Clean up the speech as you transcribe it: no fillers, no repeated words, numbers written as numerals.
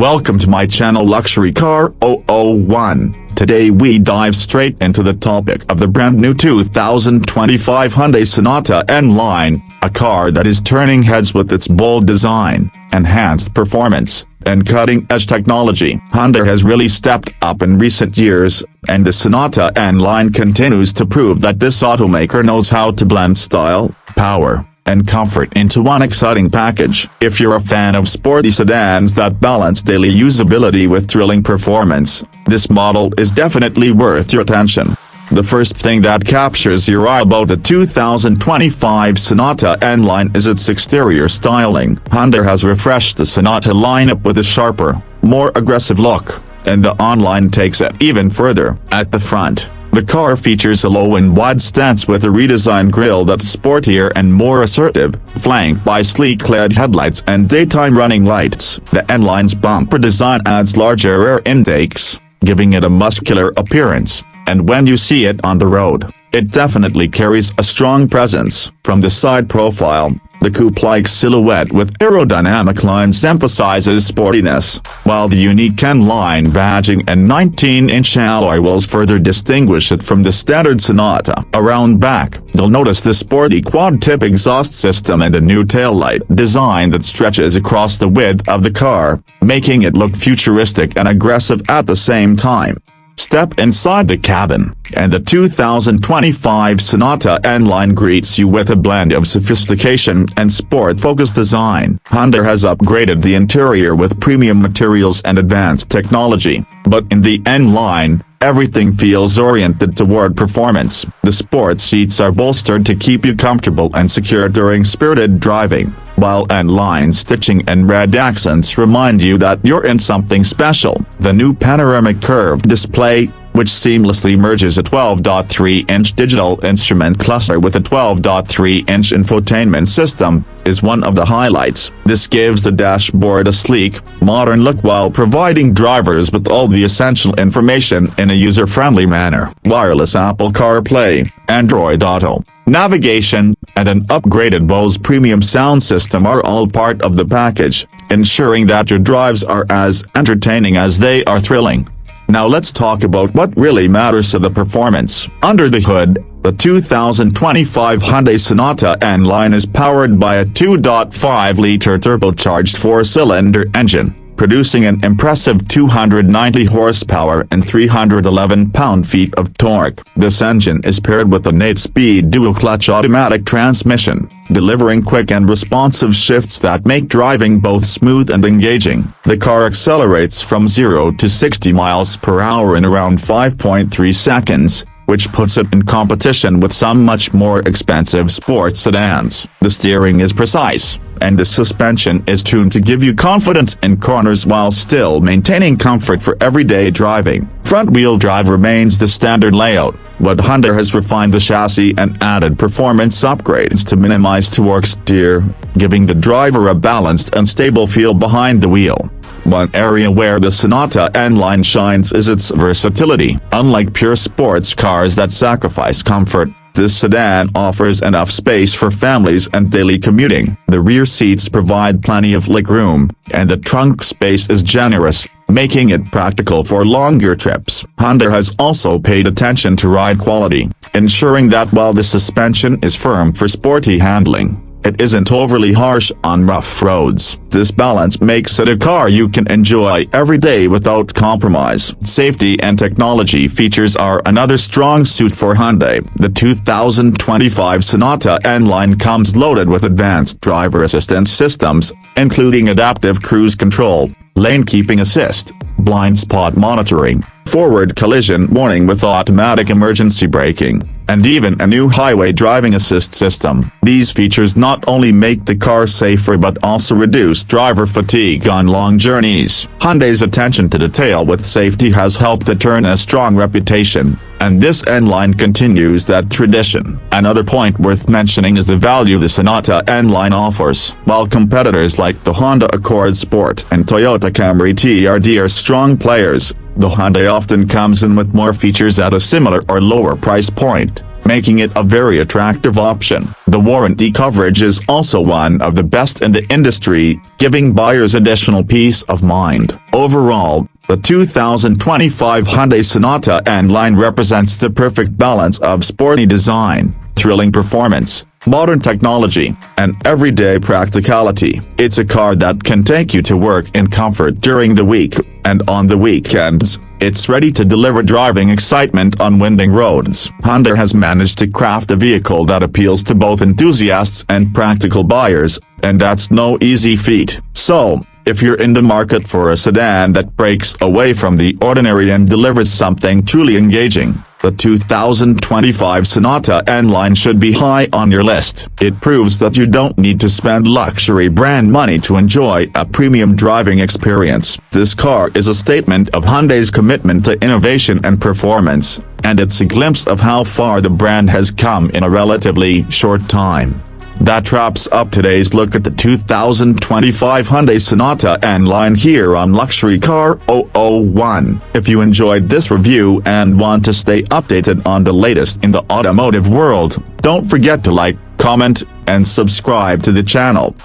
Welcome to my channel Luxury Car 001. Today we dive straight into the topic of the brand new 2025 Hyundai Sonata N Line, a car that is turning heads with its bold design, enhanced performance, and cutting-edge technology. Hyundai has really stepped up in recent years, and the Sonata N Line continues to prove that this automaker knows how to blend style, power, and comfort into one exciting package. If you're a fan of sporty sedans that balance daily usability with thrilling performance, this model is definitely worth your attention. The first thing that captures your eye about the 2025 Sonata N Line is its exterior styling. Hyundai has refreshed the Sonata lineup with a sharper, more aggressive look, and the N Line takes it even further. At the front, the car features a low and wide stance with a redesigned grille that's sportier and more assertive, flanked by sleek LED headlights and daytime running lights. The N Line's bumper design adds larger air intakes, giving it a muscular appearance, and when you see it on the road, it definitely carries a strong presence. From the side profile, the coupe-like silhouette with aerodynamic lines emphasizes sportiness, while the unique N Line badging and 19-inch alloy wheels further distinguish it from the standard Sonata. Around back, you'll notice the sporty quad-tip exhaust system and a new taillight design that stretches across the width of the car, making it look futuristic and aggressive at the same time. Step inside the cabin, and the 2025 Sonata N Line greets you with a blend of sophistication and sport-focused design. Hyundai has upgraded the interior with premium materials and advanced technology, but in the N Line, everything feels oriented toward performance. The sport seats are bolstered to keep you comfortable and secure during spirited driving, while N Line stitching and red accents remind you that you're in something special. The new panoramic curved display, which seamlessly merges a 12.3-inch digital instrument cluster with a 12.3-inch infotainment system, is one of the highlights. This gives the dashboard a sleek, modern look while providing drivers with all the essential information in a user-friendly manner. Wireless Apple CarPlay, Android Auto, navigation, and an upgraded Bose premium sound system are all part of the package, ensuring that your drives are as entertaining as they are thrilling. Now let's talk about what really matters to the performance. Under the hood, the 2025 Hyundai Sonata N Line is powered by a 2.5-liter turbocharged four-cylinder engine, producing an impressive 290 horsepower and 311 pound-feet of torque. This engine is paired with an 8-speed dual-clutch automatic transmission, delivering quick and responsive shifts that make driving both smooth and engaging. The car accelerates from 0 to 60 miles per hour in around 5.3 seconds, which puts it in competition with some much more expensive sports sedans. The steering is precise, and the suspension is tuned to give you confidence in corners while still maintaining comfort for everyday driving. Front-wheel drive remains the standard layout, but Hyundai has refined the chassis and added performance upgrades to minimize torque steer, giving the driver a balanced and stable feel behind the wheel. One area where the Sonata N Line shines is its versatility. Unlike pure sports cars that sacrifice comfort, this sedan offers enough space for families and daily commuting. The rear seats provide plenty of legroom, and the trunk space is generous, making it practical for longer trips. Hyundai has also paid attention to ride quality, ensuring that while the suspension is firm for sporty handling, it isn't overly harsh on rough roads. This balance makes it a car you can enjoy every day without compromise. Safety and technology features are another strong suit for Hyundai. The 2025 Sonata N Line comes loaded with advanced driver assistance systems, including adaptive cruise control, lane keeping assist, blind spot monitoring, forward collision warning with automatic emergency braking, and even a new highway driving assist system. These features not only make the car safer but also reduce driver fatigue on long journeys. Hyundai's attention to detail with safety has helped it earn a strong reputation, and this N Line continues that tradition. Another point worth mentioning is the value the Sonata N Line offers. While competitors like the Honda Accord Sport and Toyota Camry TRD are strong players, the Hyundai often comes in with more features at a similar or lower price point. making it a very attractive option. The warranty coverage is also one of the best in the industry, giving buyers additional peace of mind. Overall, the 2025 Hyundai Sonata N Line represents the perfect balance of sporty design, thrilling performance, modern technology, and everyday practicality. It's a car that can take you to work in comfort during the week, and on the weekends, it's ready to deliver driving excitement on winding roads. Hyundai has managed to craft a vehicle that appeals to both enthusiasts and practical buyers, and that's no easy feat. So, if you're in the market for a sedan that breaks away from the ordinary and delivers something truly engaging, the 2025 Sonata N Line should be high on your list. It proves that you don't need to spend luxury brand money to enjoy a premium driving experience. This car is a statement of Hyundai's commitment to innovation and performance, and it's a glimpse of how far the brand has come in a relatively short time. That wraps up today's look at the 2025 Hyundai Sonata N Line here on Luxury Car 001. If you enjoyed this review and want to stay updated on the latest in the automotive world, don't forget to like, comment, and subscribe to the channel.